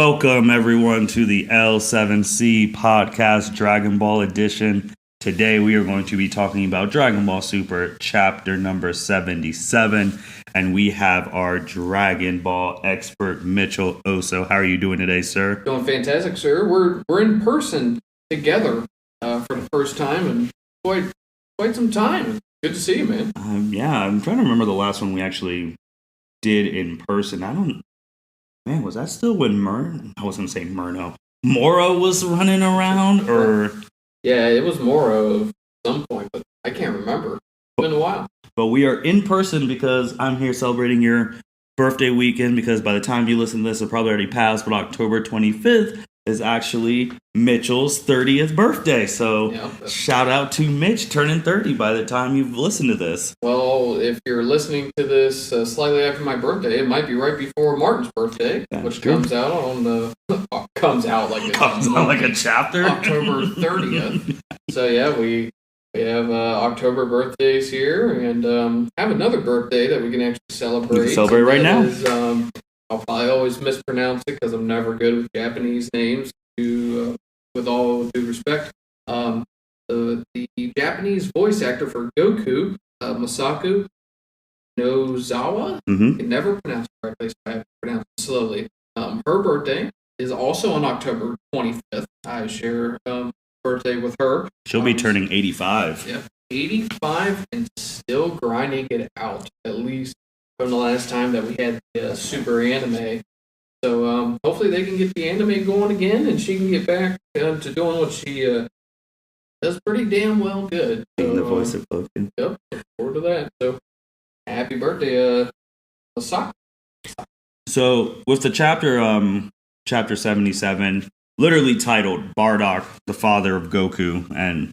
Welcome, everyone, to the L7C podcast Dragon Ball edition. Today, we are going to be talking about Dragon Ball Super Chapter number 77, and we have our Dragon Ball expert, Mitchell Oso. How are you doing today, sir? Doing fantastic, sir. We're in person together for the first time in quite some time. Good to see you, man. Yeah, I'm trying to remember the last one we actually did in person. Man, was that still when I was going to say Moro was running around, or? Yeah, it was Moro at some point, but I can't remember. It's been a while. But we are in person because I'm here celebrating your birthday weekend, because by the time you listen to this, it'll probably already passed, but October 25th is actually Mitchell's 30th birthday. So shout out to Mitch turning 30 by the time you've listened to this. Well, if you're listening to this slightly after my birthday, it might be right before Martin's birthday, which comes out on the comes out like a chapter, October 30th. So yeah, we have October birthdays here, and have another birthday that we can actually celebrate. We can celebrate right now. I'll probably always mispronounce it because I'm never good with Japanese names, with all due respect. The Japanese voice actor for Goku, Masako Nozawa, I can never pronounce it correctly, so I have to pronounce it slowly. Her birthday is also on October 25th. I share birthday with her. She'll be turning 85. Yeah, 85 and still grinding it out, at least from the last time that we had the Super Anime. So hopefully they can get the anime going again, and she can get back to doing what she does pretty damn well good. Being the voice of Goku. Yep, look forward to that. So happy birthday, Masako. So with the chapter 77, literally titled Bardock, the father of Goku, and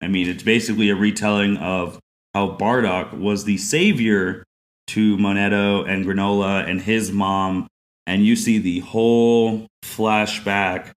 I mean it's basically a retelling of how Bardock was the savior to Monedo and Granolah and his mom, and you see the whole flashback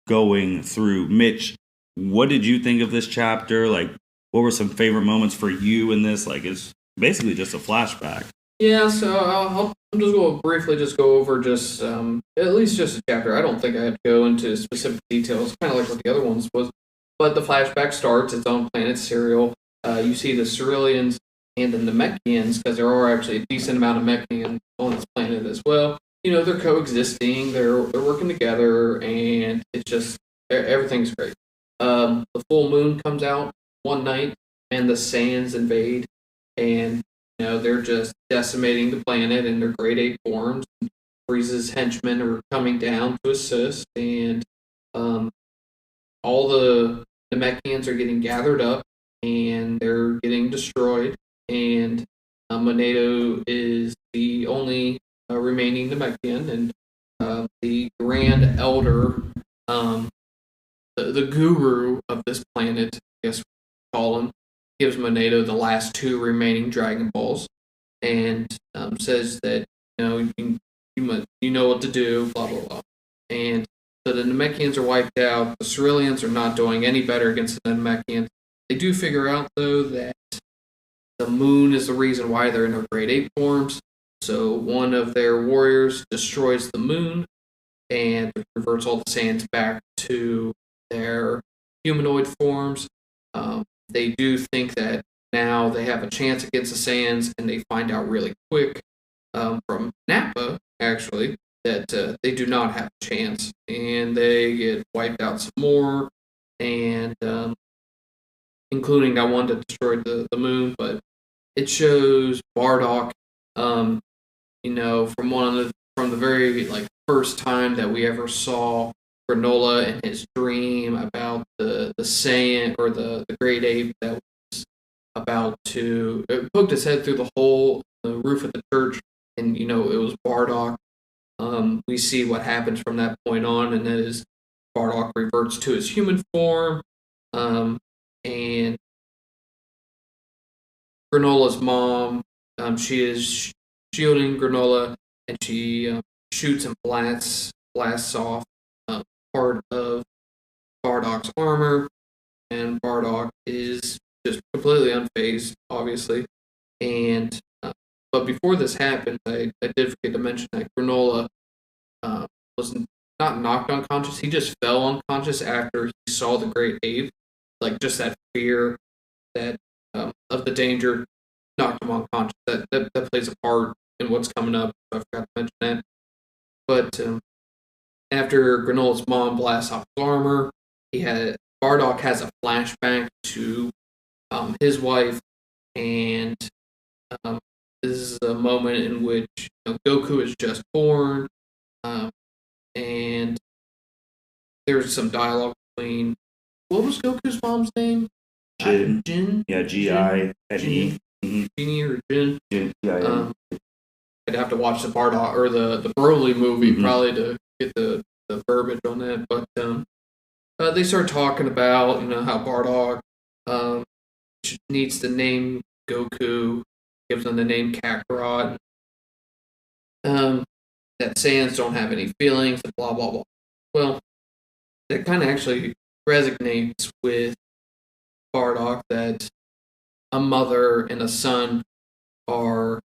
going through. Mitch, what did you think of this chapter? Like, what were some favorite moments for you in this? Like, it's basically just a flashback. Yeah, so I'm just going to briefly just go over just at least just a chapter. I don't think I have to go into specific details, kind of like what the other ones was. But the flashback starts. It's on planet Serial. You see the Ceruleans and the Namekians, because there are actually a decent amount of Namekians on this planet as well. You know, they're coexisting, they're working together, and it's just, everything's great. The full moon comes out one night, and the Saiyans invade, and, you know, they're just decimating the planet in their grade 8 forms. Frieza's henchmen are coming down to assist, and all the Namekians are getting gathered up, and they're getting destroyed. And Monedo is the only remaining Namekian, and the Grand Elder, the guru of this planet, I guess we call him, gives Monedo the last 2 remaining Dragon Balls, and says that, you know, you know what to do, blah blah blah. And so the Namekians are wiped out. The Ceruleans are not doing any better against the Namekians. They do figure out though that the moon is the reason why they're in their grade 8 forms. So one of their warriors destroys the moon and reverts all the Saiyans back to their humanoid forms. They do think that now they have a chance against the Saiyans, and they find out really quick from Nappa, actually, that they do not have a chance. And they get wiped out some more, and including that one that destroyed the moon, but it shows Bardock, you know, from the very first time that we ever saw Granolah in his dream about the Saiyan or the grade 8 that was about to poked his head through the hole in the roof of the church, and, you know, it was Bardock. We see what happens from that point on, and that is Bardock reverts to his human form, and Granolah's mom, she is shielding Granolah, and she shoots and blasts off part of Bardock's armor, and Bardock is just completely unfazed, obviously. And but before this happened, I did forget to mention that Granolah was not knocked unconscious. He just fell unconscious after he saw the great ape. Like just that fear that of the danger knocked him unconscious. That plays a part in what's coming up. I forgot to mention that. But after Granola's mom blasts off his armor, Bardock has a flashback to his wife, and this is a moment in which Goku is just born, and there's some dialogue between what was Goku's mom's name? Jin. Jin. Yeah, G-I-N-E. Genie or Jin. Jin. Yeah. I'd have to watch the Bardock or the Broly movie probably to get the verbiage on that. But they start talking about how Bardock needs to name Goku, gives them the name Kakarot. That Saiyans don't have any feelings, and blah blah blah. Well, that kind of actually resonates with Bardock that a mother and a son are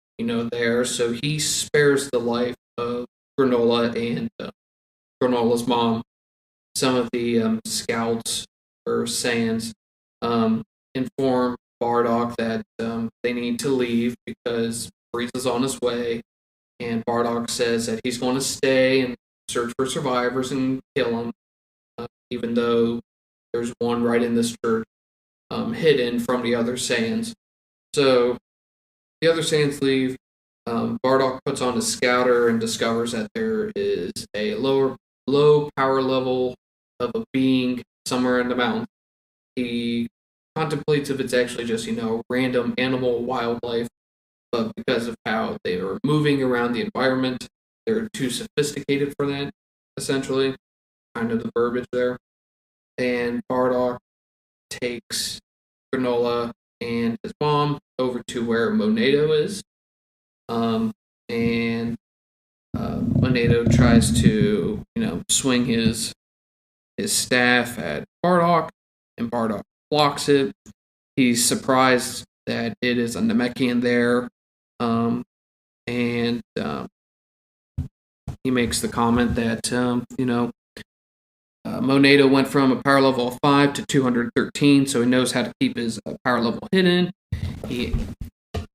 there, so he spares the life of Granolah and Granola's mom. Some of the scouts or Saiyans inform Bardock that they need to leave because Frieza's on his way, and Bardock says that he's going to stay and search for survivors and kill them, even though there's one right in this church hidden from the other Saiyans. So the other Saiyans leave. Bardock puts on his scouter and discovers that there is a low power level of a being somewhere in the mountain. He contemplates if it's actually just random animal wildlife, but because of how they are moving around the environment, they're too sophisticated for that. Essentially, kind of the verbiage there. And Bardock takes Granolah and his mom over to where Monado is. And Monado tries to, swing his staff at Bardock, and Bardock blocks it. He's surprised that it is a Namekian there, and he makes the comment that, Monado went from a power level of 5 to 213, so he knows how to keep his power level hidden. He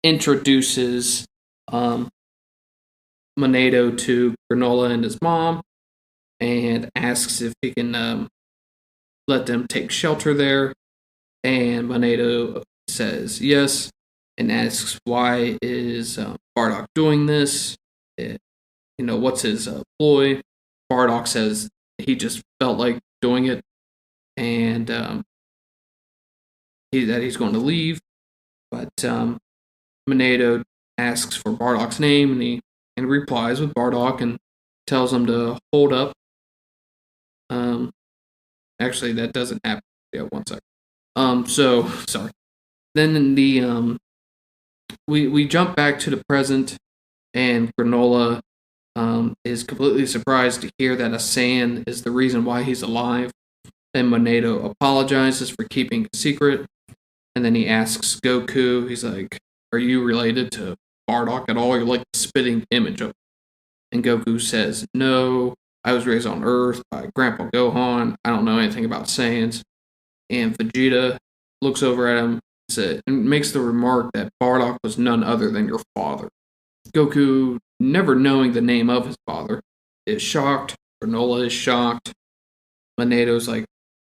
introduces Monado to Granolah and his mom and asks if he can let them take shelter there. And Monado says yes and asks why is Bardock doing this? What's his ploy? Bardock says he just felt like doing it, and that he's going to leave. But Monado asks for Bardock's name, and he replies with Bardock and tells him to hold up. Actually, that doesn't happen. Yeah, 1 second. So sorry. Then in the we jump back to the present, and Granolah is completely surprised to hear that a Saiyan is the reason why he's alive. And Monado apologizes for keeping a secret, and then he asks Goku, he's like, "Are you related to Bardock at all? You're like the spitting image of him." And Goku says, "No, I was raised on Earth by Grandpa Gohan. I don't know anything about Saiyans." And Vegeta looks over at him and makes the remark that Bardock was none other than your father. Goku, never knowing the name of his father, is shocked. Granolah is shocked. Monado's like,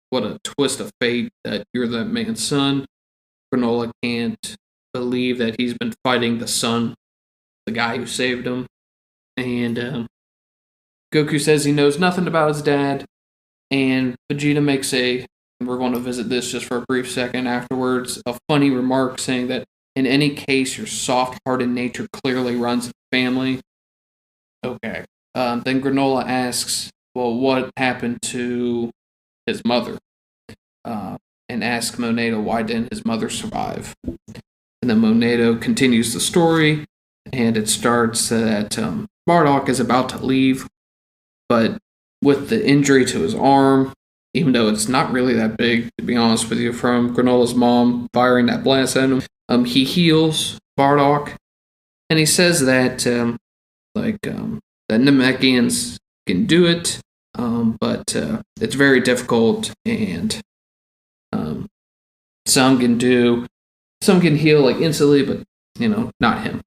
"What a twist of fate that you're that man's son." Granolah can't believe that he's been fighting the son, the guy who saved him. And Goku says he knows nothing about his dad. And Vegeta makes and we're going to visit this just for a brief second afterwards, a funny remark saying that in any case, your soft-hearted nature clearly runs in the family. Okay. Then Granolah asks, well, what happened to his mother? And asks Monado why didn't his mother survive? And then Monado continues the story, and it starts that Bardock is about to leave, but with the injury to his arm, even though it's not really that big, to be honest with you, from Granolah's mom firing that blast at him, he heals Bardock, and he says that that Namekians can do it, but it's very difficult, and some can heal like instantly, but not him.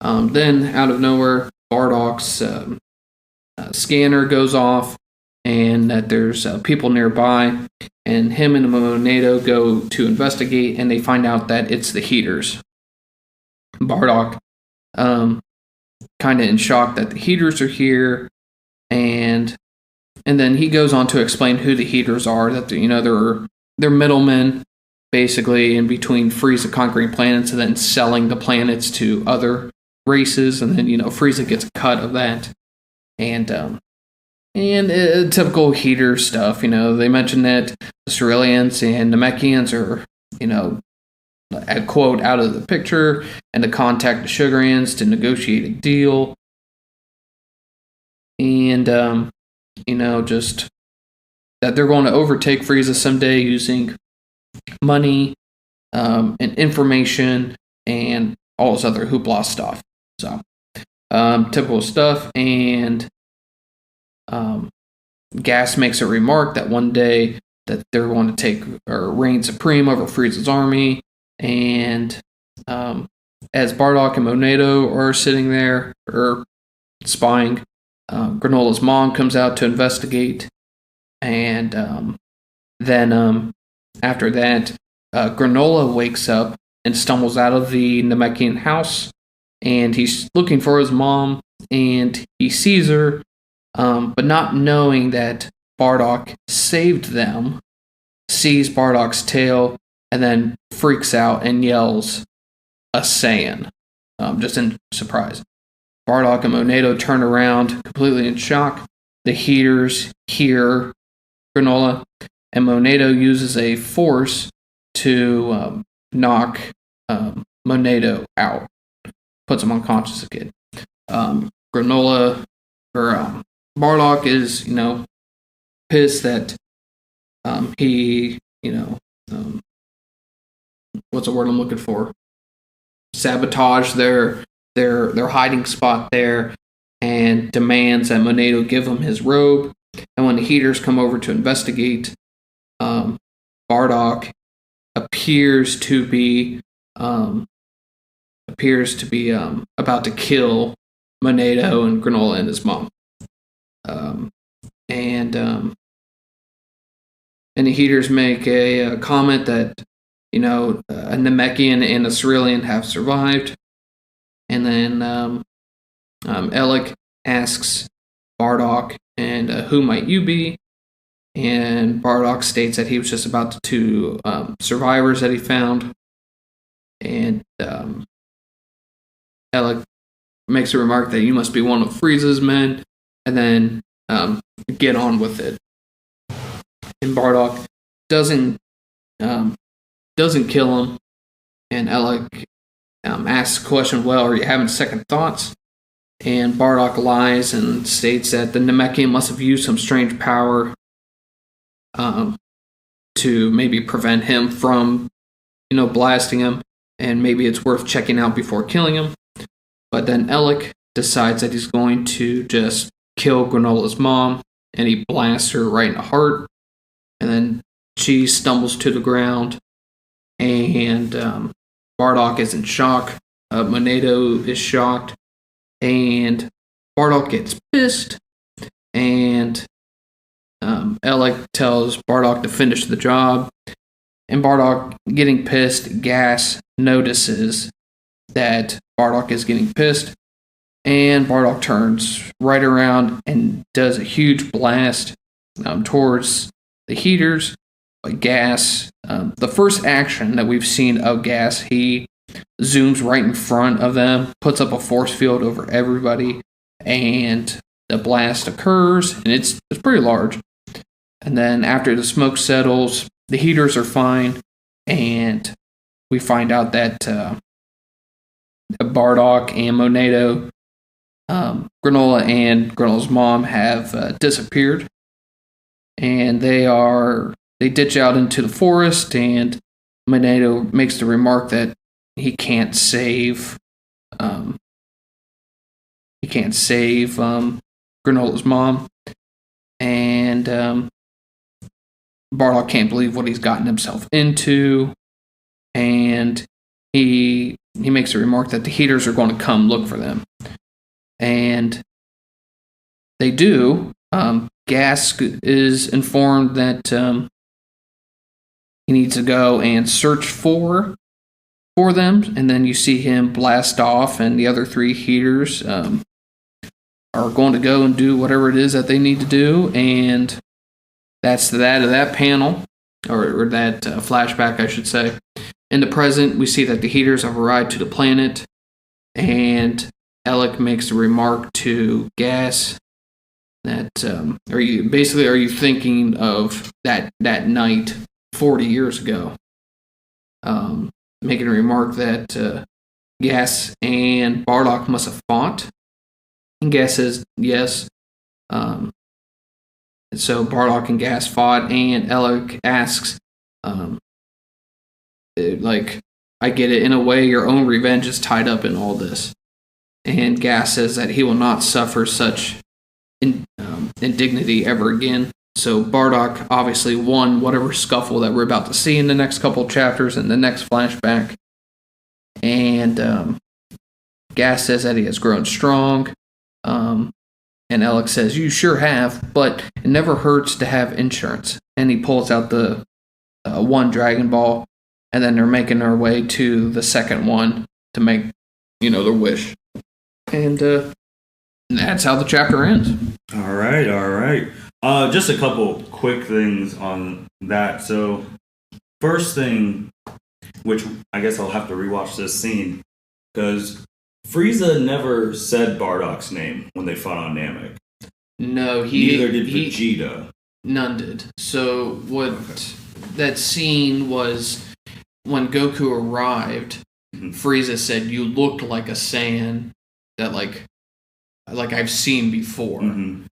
Then out of nowhere, Bardock's scanner goes off, and that there's people nearby, and him and Monado go to investigate, and they find out that it's the Heeters. Bardock, kind of in shock that the Heeters are here, and then he goes on to explain who the Heeters are. That they're middlemen, basically, in between Frieza conquering planets and then selling the planets to other races, and then Frieza gets a cut of that, and typical Heater stuff. They mention that the Ceruleans and Namekians are a quote out of the picture, and to contact the Sugarians to negotiate a deal, and just that they're going to overtake Frieza someday using money, and information, and all this other hoopla stuff. So, typical stuff. And Gas makes a remark that one day that they're going to take or reign supreme over Frieza's army. And as Bardock and Monado are sitting there or spying, Granola's mom comes out to investigate. And then after that, Granolah wakes up and stumbles out of the Namekian house, and he's looking for his mom, and he sees her, but not knowing that Bardock saved them, sees Bardock's tail, and then freaks out and yells, "A Saiyan!" Just in surprise. Bardock and Monado turn around, completely in shock. The Heeters hear Granolah, and Monado uses a force to knock Monado out, puts him unconscious again. Granolah or Bardock is pissed that he what's the word I'm looking for? Sabotage their hiding spot there, and demands that Monado give him his robe. And when the Heeters come over to investigate, Bardock appears to be about to kill Monado and Granolah and his mom. And the Heeters make a comment that a Namekian and a Cerulean have survived. And then Alec asks Bardock, and who might you be? And Bardock states that he was just about the two survivors that he found. And Alec makes a remark that you must be one of Frieza's men, and then get on with it. And Bardock doesn't kill him, and Alec asks the question, well, are you having second thoughts? And Bardock lies and states that the Namekian must have used some strange power to maybe prevent him from, blasting him, and maybe it's worth checking out before killing him. But then Alec decides that he's going to just kill Granola's mom, and he blasts her right in the heart, and then she stumbles to the ground, and Bardock is in shock. Monado is shocked, and Bardock gets pissed, and Alec tells Bardock to finish the job. And Bardock getting pissed, Gas notices that Bardock is getting pissed, and Bardock turns right around and does a huge blast towards the Heeters. But Gas, the first action that we've seen of Gas, he zooms right in front of them, puts up a force field over everybody, and the blast occurs, and it's pretty large. And then after the smoke settles, the Heeters are fine, and we find out that Bardock and Monado, Granolah and Granolah's mom have disappeared, and they ditch out into the forest, and Monado makes the remark that he can't save Granola's mom. and Bardock can't believe what he's gotten himself into, and he makes a remark that the Heeters are going to come look for them, and they do. Gas is informed that he needs to go and search for them, and then you see him blast off, and the other 3 Heeters are going to go and do whatever it is that they need to do, and that's that of that panel, or that flashback, I should say. In the present, we see that the Heeters have arrived to the planet, and Alec makes a remark to Gas that are you thinking of that night 40 years ago? Making a remark that Gas and Bardock must have fought, and Gas says yes. So Bardock and Gas fought, and Alec asks, I get it. In a way, your own revenge is tied up in all this. And Gas says that he will not suffer such indignity ever again. So Bardock obviously won whatever scuffle that we're about to see in the next couple of chapters and the next flashback. And Gas says that he has grown strong. And Alec says, you sure have, but it never hurts to have insurance. And he pulls out the one Dragon Ball, and then they're making their way to the second one to make, their wish. And that's how the chapter ends. All right. Just a couple quick things on that. So, first thing, which I guess I'll have to rewatch this scene, because Frieza never said Bardock's name when they fought on Namek. No, neither did Vegeta. None did. So that scene was when Goku arrived. Mm-hmm. Frieza said, "You looked like a Saiyan that like I've seen before. Mm-hmm.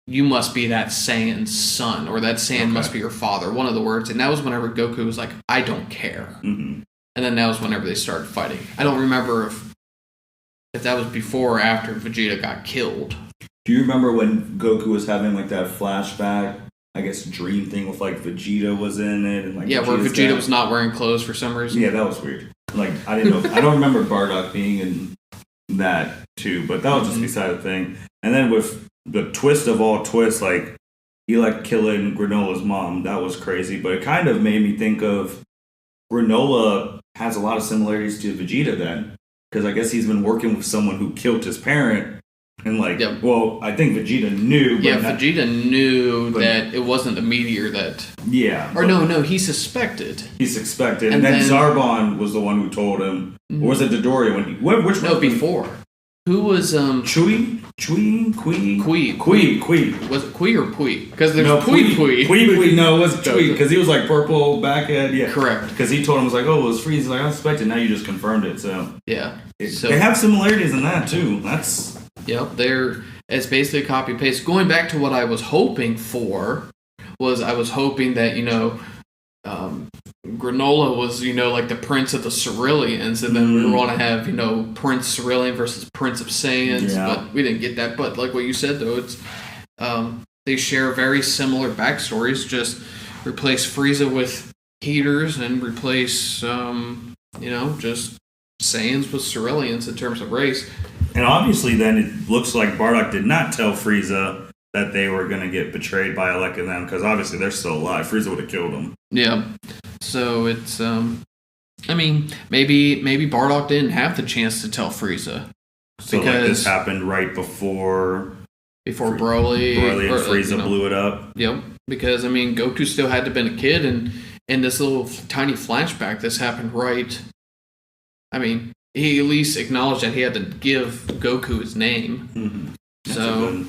You must be that Saiyan's son, or that Saiyan must be your father." One of the words, and that was whenever Goku was like, "I don't care." Mm-hmm. And then that was whenever they started fighting. I don't remember if that was before or after Vegeta got killed. Do you remember when Goku was having like that flashback, I guess dream thing with like Vegeta was in it, and like where Vegeta was not wearing clothes for some reason? Yeah, that was weird. Like I didn't know. I don't remember Bardock being in that too, but that was just beside the thing. And then with the twist of all twists, like he like killing Granola's mom, that was crazy. But it kind of made me think of Granolah has a lot of similarities to Vegeta then, because I guess he's been working with someone who killed his parent. And well, I think Vegeta knew. But Vegeta knew that it wasn't a meteor that. Yeah. Or no, he suspected. He suspected, and then Zarbon was the one who told him. Mm-hmm. Or was it Dodoria when he? Which no, before. Who was Chui? Kui. Was it Kui or Pui? Because there's Pui. No, it was Chui because he was like purple backhead. Yeah, correct. Because he told him, was like, oh, it was Frieza. Like I suspected. Now you just confirmed it. So yeah, they have similarities in that too. That's. Yep, it's basically copy paste. Going back to what I was hoping for I was hoping that Granolah was like the Prince of the Ceruleans, and then we were going to have Prince Cerulean versus Prince of Saiyans, but we didn't get that. But like what you said though, it's they share very similar backstories. Just replace Frieza with Heeters and replace just Saiyans with Ceruleans in terms of race. And obviously then it looks like Bardock did not tell Frieza that they were going to get betrayed by Alec and them, because obviously they're still alive. Frieza would have killed them. Yeah. So it's, maybe Bardock didn't have the chance to tell Frieza. So because this happened right before Broly and Frieza blew it up. Yep. Because, Goku still had to have been a kid, and in this little tiny flashback, this happened right... he at least acknowledged that he had to give Goku his name. Mm-hmm.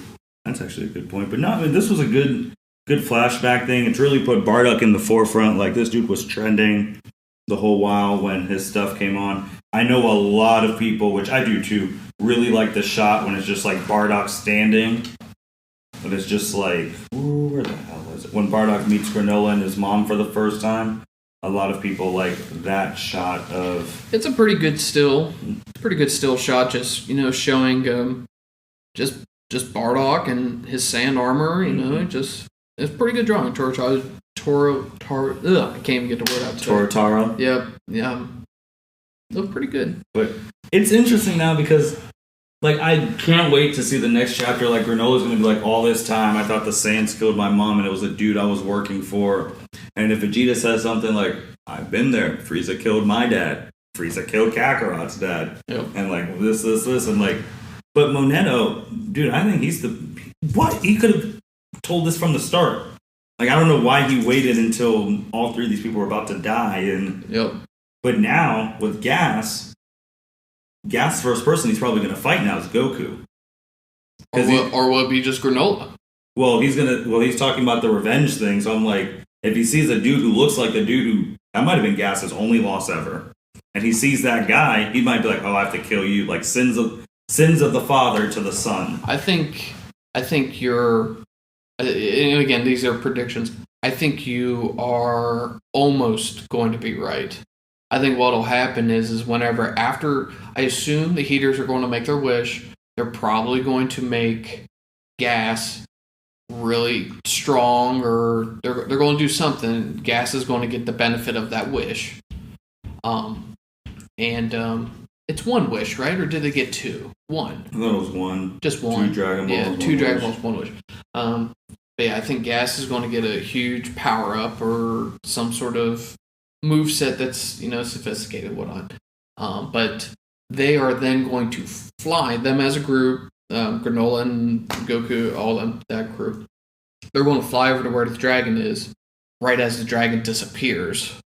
That's actually a good point. But no, this was a good flashback thing. It's really put Bardock in the forefront. Like, this dude was trending the whole while when his stuff came on. I know a lot of people, which I do too, really like the shot when it's just like Bardock standing. But it's just like, where the hell is it? When Bardock meets Granolah and his mom for the first time. A lot of people like that shot of... It's a pretty good still shot, just, showing just just Bardock and his sand armor. You know, it's pretty good drawing. I can't even get the word out. Torotaro. Yep. Yeah. Look pretty good. But it's interesting now because, like, I can't wait to see the next chapter. Like, Granola's going to be like, all this time I thought the Saiyans killed my mom and it was a dude I was working for. And if Vegeta says something like, I've been there. Frieza killed my dad. Frieza killed Kakarot's dad. Yep. And, like, this. And, like, but Moneto, dude, I think he's the... What? He could have told this from the start. Like, I don't know why he waited until all three of these people were about to die. And Yep. But now, with Gas first person he's probably going to fight now is Goku. Or will it be just Granolah? Well, he's talking about the revenge thing, so I'm like, if he sees a dude who looks like the dude who, that might have been Gas's only loss ever, and he sees that guy, he might be like, oh, I have to kill you, like sins of the father to the son. I think you're, and again, these are predictions, I think you are almost going to be right. I think what'll happen is whenever after, I assume the Heeters are going to make their wish, they're probably going to make Gas really strong, or they're going to do something. Gas is going to get the benefit of that wish. It's one wish, right? Or did they get two? One. I thought it was one. Just one. 2 Dragon Balls. Yeah, 2 Dragon Balls, one wish. But yeah, I think Gas is going to get a huge power up or some sort of moveset that's, sophisticated, whatnot. But they are then going to fly, them as a group, Granolah and Goku, all them, that crew. They're going to fly over to where the dragon is, right as the dragon disappears.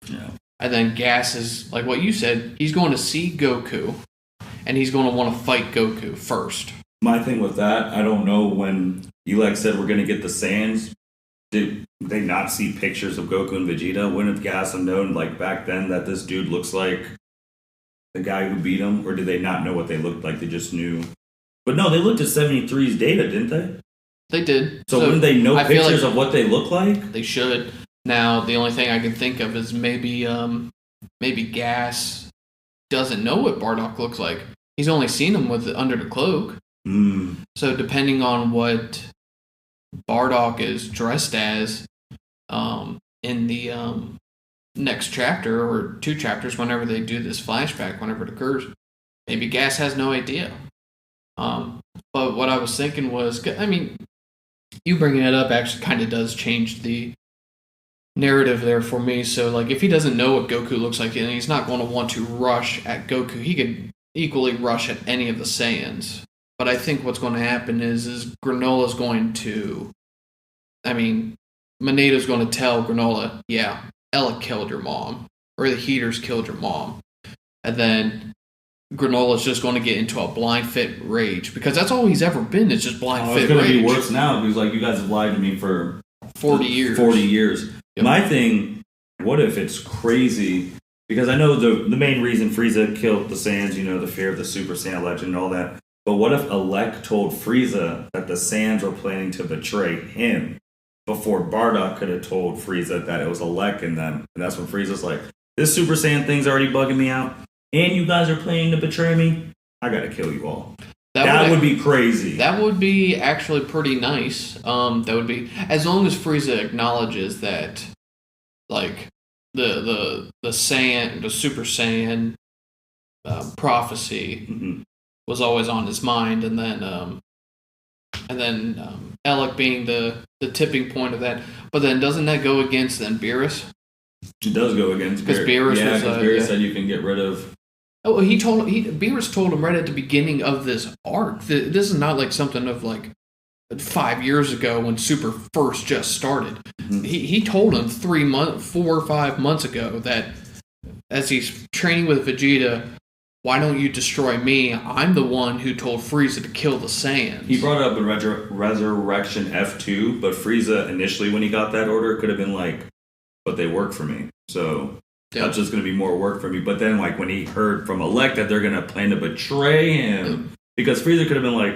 Yeah. And then Gas is, like what you said, he's going to see Goku, and he's going to want to fight Goku first. My thing with that, I don't know when Elec said we're going to get the Saiyans, did they not see pictures of Goku and Vegeta? Wouldn't have Gas have known, like, back then that this dude looks like the guy who beat him? Or did they not know what they looked like? They just knew. But no, they looked at 73's data, didn't they? They did. So wouldn't they know pictures of what they look like? They should. Now, the only thing I can think of is maybe Gas doesn't know what Bardock looks like. He's only seen him under the cloak. Mm. So depending on what Bardock is dressed as in the next chapter or 2 chapters, whenever they do this flashback, whenever it occurs, maybe Gas has no idea. But what I was thinking was, I mean, you bringing it up actually kind of does change the narrative there for me. So, like, if he doesn't know what Goku looks like, and he's not going to want to rush at Goku, he could equally rush at any of the Saiyans. But I think what's going to happen is Granola's going to, Moneto's going to tell Granolah, yeah, Ella killed your mom, or the Heeters killed your mom. And then Granola's just going to get into a blind fit rage, because that's all he's ever been, is just blind fit rage. It's going to be worse now, because, like, you guys have lied to me for 40 years. 40 years. Yep. My thing, what if it's crazy? Because I know the main reason Frieza killed the Saiyans, the fear of the Super Saiyan legend and all that. But what if Elec told Frieza that the Saiyans were planning to betray him before Bardock could have told Frieza that it was Elec in them? And that's when Frieza's like, this Super Saiyan thing's already bugging me out, and you guys are planning to betray me? I gotta kill you all. That would be crazy. That would be actually pretty nice. That would be, as long as Frieza acknowledges that, like, the Saiyan, the Super Saiyan prophecy was always on his mind, and then Elec being the tipping point of that. But then doesn't that go against then Beerus? It does go against Beerus. Because Beerus said you can get rid of. Oh, Beerus told him right at the beginning of this arc. This is not like something of like 5 years ago when Super first just started. Mm-hmm. He told him 4 or 5 months ago that as he's training with Vegeta, why don't you destroy me? I'm the one who told Frieza to kill the Saiyans. He brought it up in Resurrection F2, but Frieza initially when he got that order could have been like, but they work for me. So that's just going to be more work for me. But then, like, when he heard from Elec that they're going to plan to betray him, because Frieza could have been like,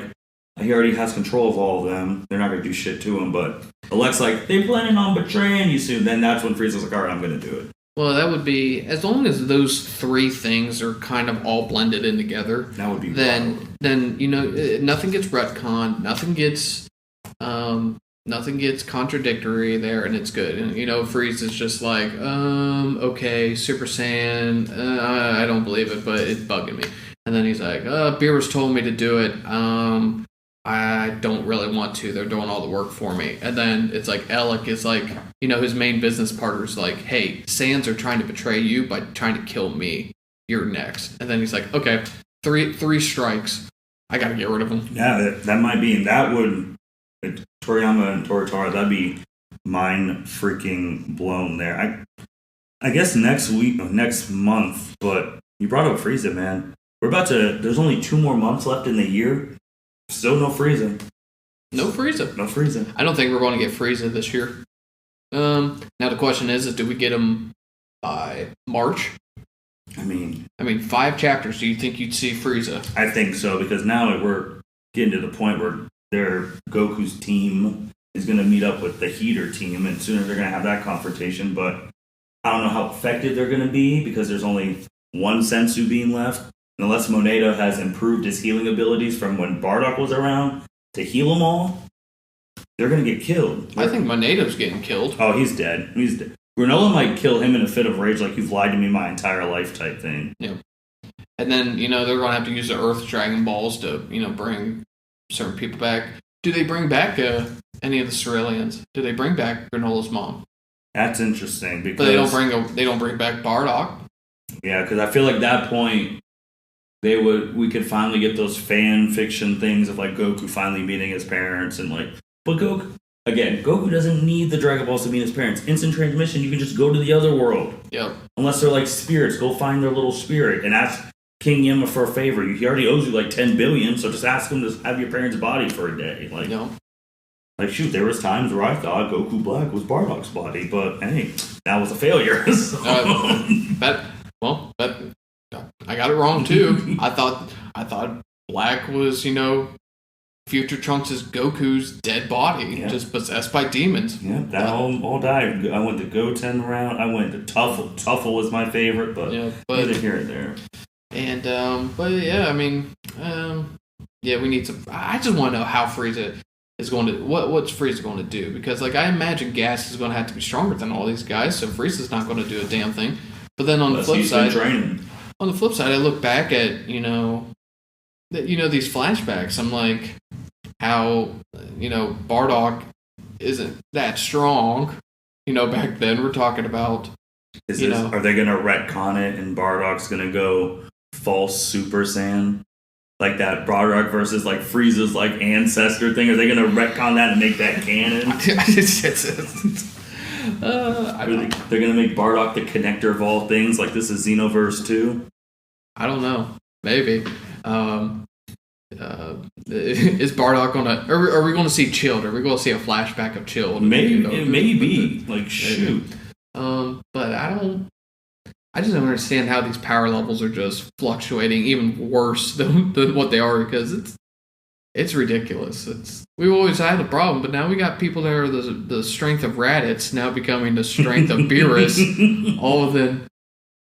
he already has control of all of them. They're not going to do shit to him. But Elec's like, they're planning on betraying you soon. Then that's when Frieza's like, all right, I'm going to do it. Well, that would be, as long as those three things are kind of all blended in together. That would be then nothing gets retconned, nothing gets contradictory there, and it's good. And Frieza's just like, okay, Super Saiyan, I don't believe it, but it's bugging me. And then he's like, Beerus told me to do it. I don't really want to. They're doing all the work for me. And then it's like Alec is like, his main business partner's like, hey, Saiyans are trying to betray you by trying to kill me. You're next. And then he's like, okay, three strikes. I gotta get rid of them. Yeah, that might be, and that would, Toriyama and Toritaro, that'd be mind freaking blown there. I guess next month, but you brought up Frieza, man. There's only 2 more months left in the year. Still no Frieza. No Frieza. No Frieza. I don't think we're going to get Frieza this year. Now the question is do we get him by March? I mean, 5 chapters. Do you think you'd see Frieza? I think so, because now we're getting to the point where Goku's team is going to meet up with the Heater team, and sooner they're going to have that confrontation. But I don't know how effective they're going to be, because there's only one Sensu being left. Unless Monado has improved his healing abilities from when Bardock was around to heal them all, they're going to get killed. I think Monado's getting killed. Oh, he's dead. Granolah might kill him in a fit of rage, like you've lied to me my entire life type thing. Yeah. And then, they're going to have to use the Earth Dragon Balls to, bring certain people back. Do they bring back any of the Ceruleans? Do they bring back Granolah's mom? That's interesting, because... But they don't bring back Bardock. Yeah, because I feel like at that point... we could finally get those fan fiction things of like Goku finally meeting his parents and like, but Goku doesn't need the Dragon Balls to meet his parents. Instant transmission, you can just go to the other world. Yep. Unless they're like spirits, go find their little spirit and ask King Yemma for a favor. He already owes you like 10 billion, so just ask him to have your parents' body for a day. Like, like shoot, there was times where I thought Goku Black was Bardock's body, but hey, that was a failure. So. I got it wrong too. I thought Black was, Future Trunks is Goku's dead body, just possessed by demons. Yeah, that all died. I went to Goten round. I went to Tuffle. Tuffle was my favorite, but neither here or there. And we need some. I just want to know how Frieza is going to what's Frieza going to do, because I imagine Gas is going to have to be stronger than all these guys, so Frieza's not going to do a damn thing. But then on the flip side. On the flip side, I look back at, these flashbacks. I'm like, how, Bardock isn't that strong. Back then we're talking about, are they going to retcon it and Bardock's going to go false Super Saiyan? Like that Bardock versus Frieza's ancestor thing? Are they going to retcon that and make that canon? They're going to make Bardock the connector of all things, like this is Xenoverse 2? I don't know. Maybe. Is Bardock going to... Are we going to see Chilled? Are we going to see a flashback of Chilled? Maybe. Shoot. But I just don't understand how these power levels are just fluctuating even worse than what they are, because it's ridiculous. We've always had a problem, but now we got people that are the strength of Raditz now becoming the strength of Beerus,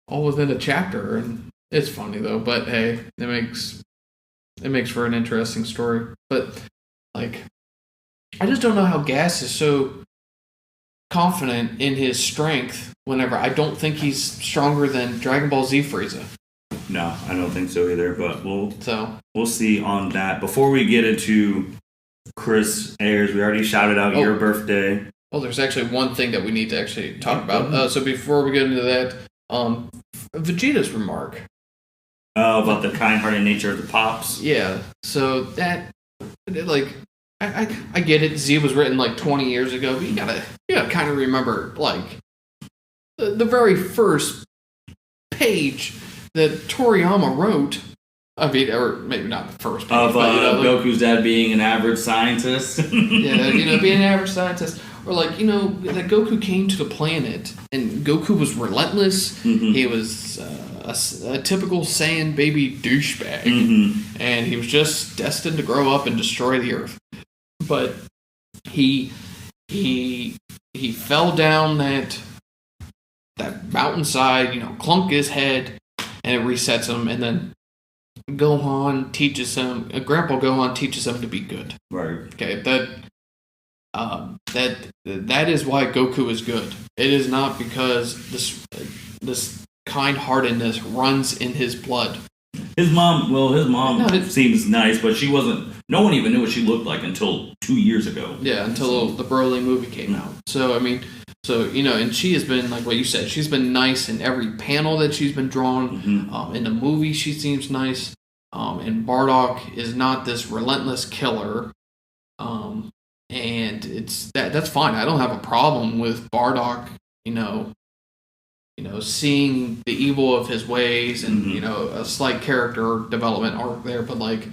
all within a chapter, and it's funny though. But hey, it makes for an interesting story. But I just don't know how Gas is so confident in his strength whenever I don't think he's stronger than Dragon Ball Z Frieza. No, I don't think so either, but we'll see on that. Before we get into Chris Ayers, we already shouted out your birthday. Well, there's actually one thing that we need to actually talk about. So before we get into that, Vegeta's remark. About the kind-hearted nature of the Pops? Yeah, so that, I get it, Z was written 20 years ago, but you gotta kind of remember, the very first page that Toriyama wrote, or maybe not the first page, of Goku's dad being an average scientist. Yeah, being an average scientist. Or that Goku came to the planet, and Goku was relentless. Mm-hmm. He was a typical Saiyan baby douchebag. Mm-hmm. And he was just destined to grow up and destroy the Earth. But he fell down that that mountainside, clunk his head, and it resets him, and then Grandpa Gohan teaches him to be good. Right. Okay, that is why Goku is good. It is not because this kind-heartedness runs in his blood. His mom seems nice, but she wasn't. No one even knew what she looked like until 2 years ago. Yeah, until the Broly movie came out. So and she has been, like what you said, she's been nice in every panel that she's been drawn. Mm-hmm. In the movie, she seems nice. And Bardock is not this relentless killer. And that's fine. I don't have a problem with Bardock, seeing the evil of his ways and, a slight character development arc there. But like,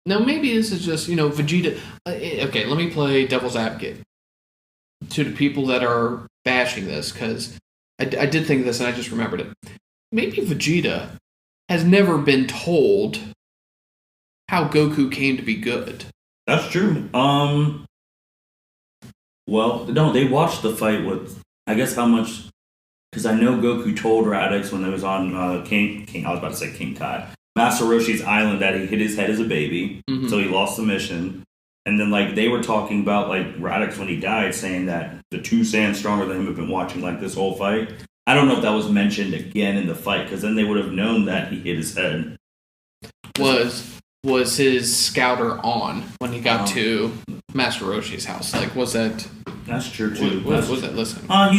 now maybe this is just, Vegeta. Okay, let me play devil's advocate to the people that are bashing this, because I did think of this and I just remembered it. Maybe Vegeta has never been told how Goku came to be good. That's true. Well, no, they watched the fight with, I guess how much, because I know Goku told Radix when it was on King, I was about to say King Kai, Master Roshi's island, that he hit his head as a baby, so he lost the mission. And then, they were talking about, Radix when he died, saying that the two Saiyans stronger than him have been watching, this whole fight. I don't know if that was mentioned again in the fight, because then they would have known that he hit his head. Was his scouter on when he got to Master Roshi's house? Was that... That's true, too. Was that listening? I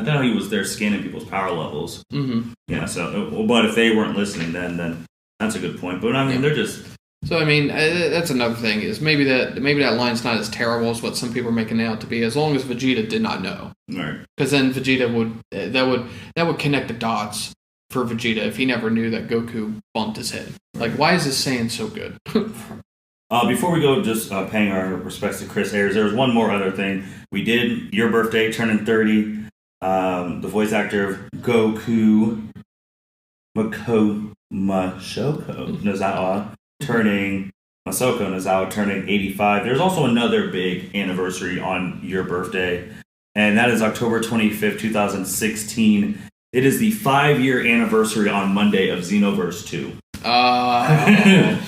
thought he was there scanning people's power levels. Mm-hmm. Yeah, so... But if they weren't listening, then that's a good point. But, they're just... So, that's another thing, is maybe that line's not as terrible as what some people are making it out to be, as long as Vegeta did not know. Right. Because then Vegeta would connect the dots for Vegeta if he never knew that Goku bumped his head. Why is this Saiyan so good? Before we go, just paying our respects to Chris Ayers, there was one more other thing. We did your birthday, turning 30. The voice actor of Goku, Masako Nozawa, Masako Nozawa turning 85. There's also another big anniversary on your birthday, and that is October 25th, 2016. It is the 5-year anniversary on Monday of Xenoverse 2.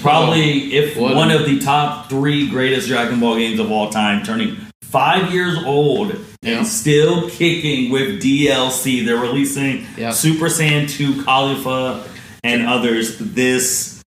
Probably one of the top 3 greatest Dragon Ball games of all time, turning 5 years old and still kicking with DLC. They're releasing Super Saiyan 2 Khalifa and others this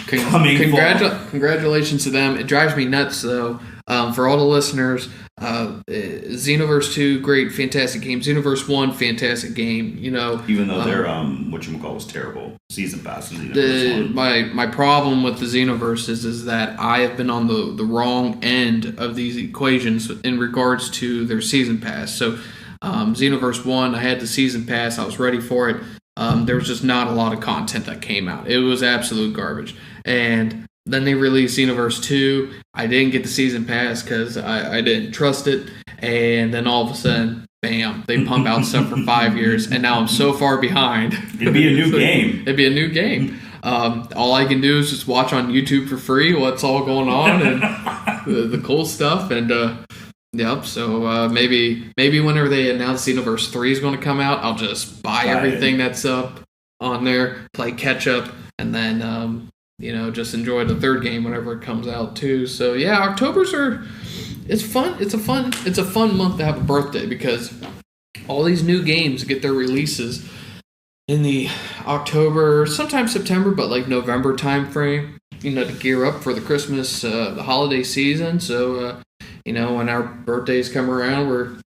coming fall. Congratulations to them. It drives me nuts, though, for all the listeners. Xenoverse 2, great, fantastic game. Xenoverse 1, fantastic game. Even though their whatchamacall was terrible. Season pass in Xenoverse 1. My problem with the Xenoverse is that I have been on the wrong end of these equations in regards to their season pass. So Xenoverse 1, I had the season pass. I was ready for it. There was just not a lot of content that came out. It was absolute garbage. And then they released Xenoverse 2. I didn't get the season pass because I didn't trust it. And then all of a sudden, bam, they pump out stuff for 5 years. And now I'm so far behind. It'd be a new game. It'd be a new game. All I can do is just watch on YouTube for free what's all going on and the cool stuff. And so maybe whenever they announce Xenoverse 3 is going to come out, I'll just buy everything that's up on there, play catch up, and then just enjoy the third game whenever it comes out too. So yeah, it's fun. It's a fun month to have a birthday because all these new games get their releases in the October, sometimes September, but November time frame, to gear up for the Christmas, the holiday season. So, when our birthdays come around,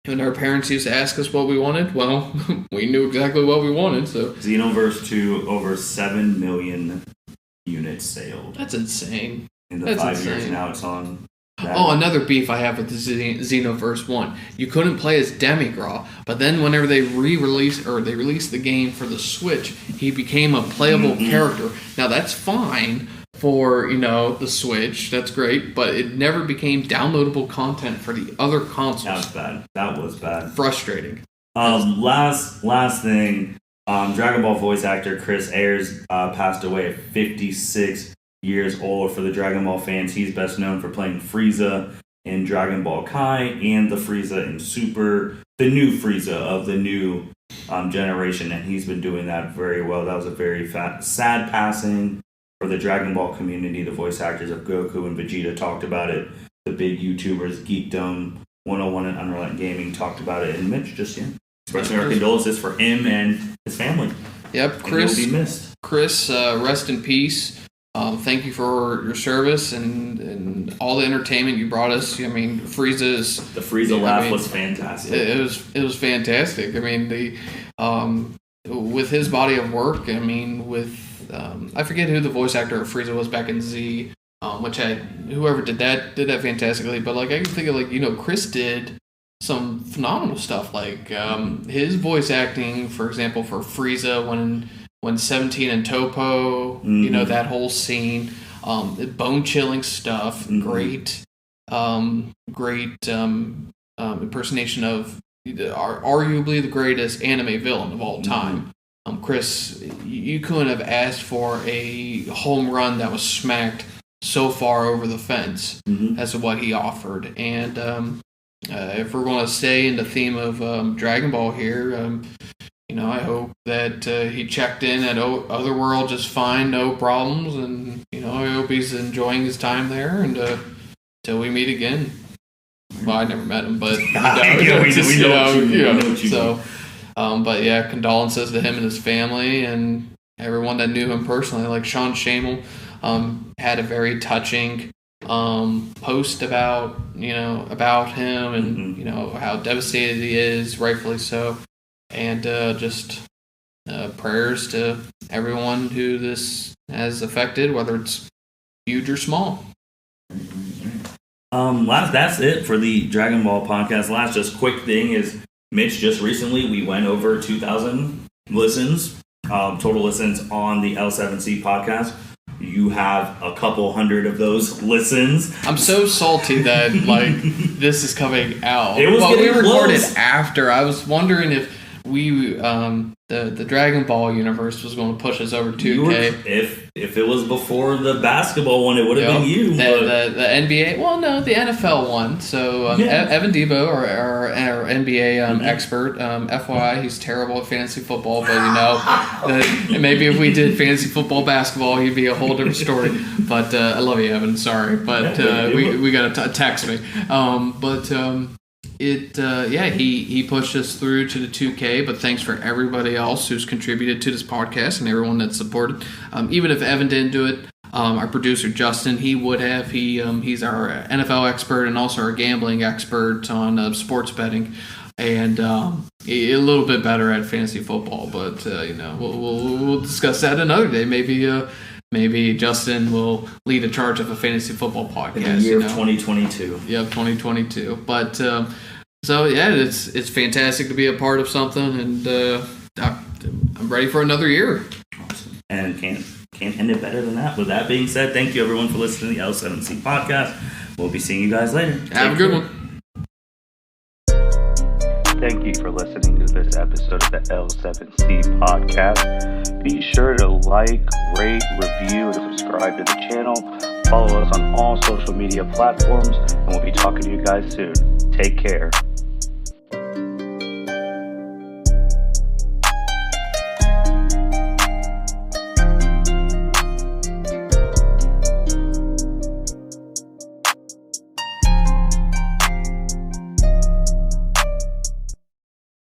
when our parents used to ask us what we wanted, well, we knew exactly what we wanted. So Xenoverse 2, over 7 million units sold. That's insane. In the 5 years now it's on. Another beef I have with the Xenoverse 1. You couldn't play as Demigra, but then whenever they released the game for the Switch, he became a playable character. Now that's fine for, the Switch, that's great, but it never became downloadable content for the other consoles. That was bad. Frustrating. Last thing, Dragon Ball voice actor Chris Ayers passed away at 56 years old. For the Dragon Ball fans, he's best known for playing Frieza in Dragon Ball Kai and the Frieza in the new Frieza of the new generation, and he's been doing that very well. That was a very sad passing for the Dragon Ball community. The voice actors of Goku and Vegeta talked about it. The big YouTubers, Geekdom 101 and Unrelenting Gaming, talked about it, and Mitch just expressing our condolences for him and his family. Yep, Chris. And he'll be missed. Chris, rest in peace. Thank you for your service and all the entertainment you brought us. I mean, the Frieza laugh was fantastic. It was fantastic. I mean, with his body of work. I mean, I forget who the voice actor of Frieza was back in Z, which whoever did that fantastically. But like I can think of Chris did some phenomenal stuff. Like his voice acting, for example, for Frieza when 17 and Topo, that whole scene, bone-chilling stuff, great impersonation of arguably the greatest anime villain of all time. Chris, you couldn't have asked for a home run that was smacked so far over the fence as to what he offered. And if we're going to stay in the theme of Dragon Ball here, I hope that he checked in at Otherworld just fine, no problems, and I hope he's enjoying his time there. And till we meet again. Well, I never met him, but but yeah, condolences to him and his family and everyone that knew him personally. Like Sean Shamel had a very touching post about him and how devastated he is, rightfully so. And just prayers to everyone who this has affected, whether it's huge or small. That's it for the Dragon Ball podcast. Last just quick thing is, Mitch, just recently we went over 2,000 listens, total listens on the L7C podcast. You have a couple hundred of those listens. I'm so salty that this is coming out. We recorded after. I was wondering if the Dragon Ball universe was going to push us over 2K. If it was before the basketball one, it would have been you. The NBA, well, no, the NFL one. So Evan Debo, our NBA expert, FYI, he's terrible at fantasy football, but maybe if we did fantasy football, basketball, he'd be a whole different story. But I love you, Evan. Sorry, but we got to text me. He pushed us through to the 2K, but thanks for everybody else who's contributed to this podcast and everyone that's supported. Even if Evan didn't do it, our producer Justin, he would have. He's our NFL expert and also our gambling expert on sports betting, and a little bit better at fantasy football. But we'll discuss that another day. Maybe Justin will lead a charge of a fantasy football podcast. In the year of 2022. Yeah, 2022. But it's fantastic to be a part of something, and I'm ready for another year. Awesome. And can't end it better than that. With that being said, thank you everyone for listening to the L7C podcast. We'll be seeing you guys later. Have a good one. Thank you for listening to this episode of the L7C podcast. Be sure to like, rate, review, and subscribe to the channel. Follow us on all social media platforms, and we'll be talking to you guys soon. Take care.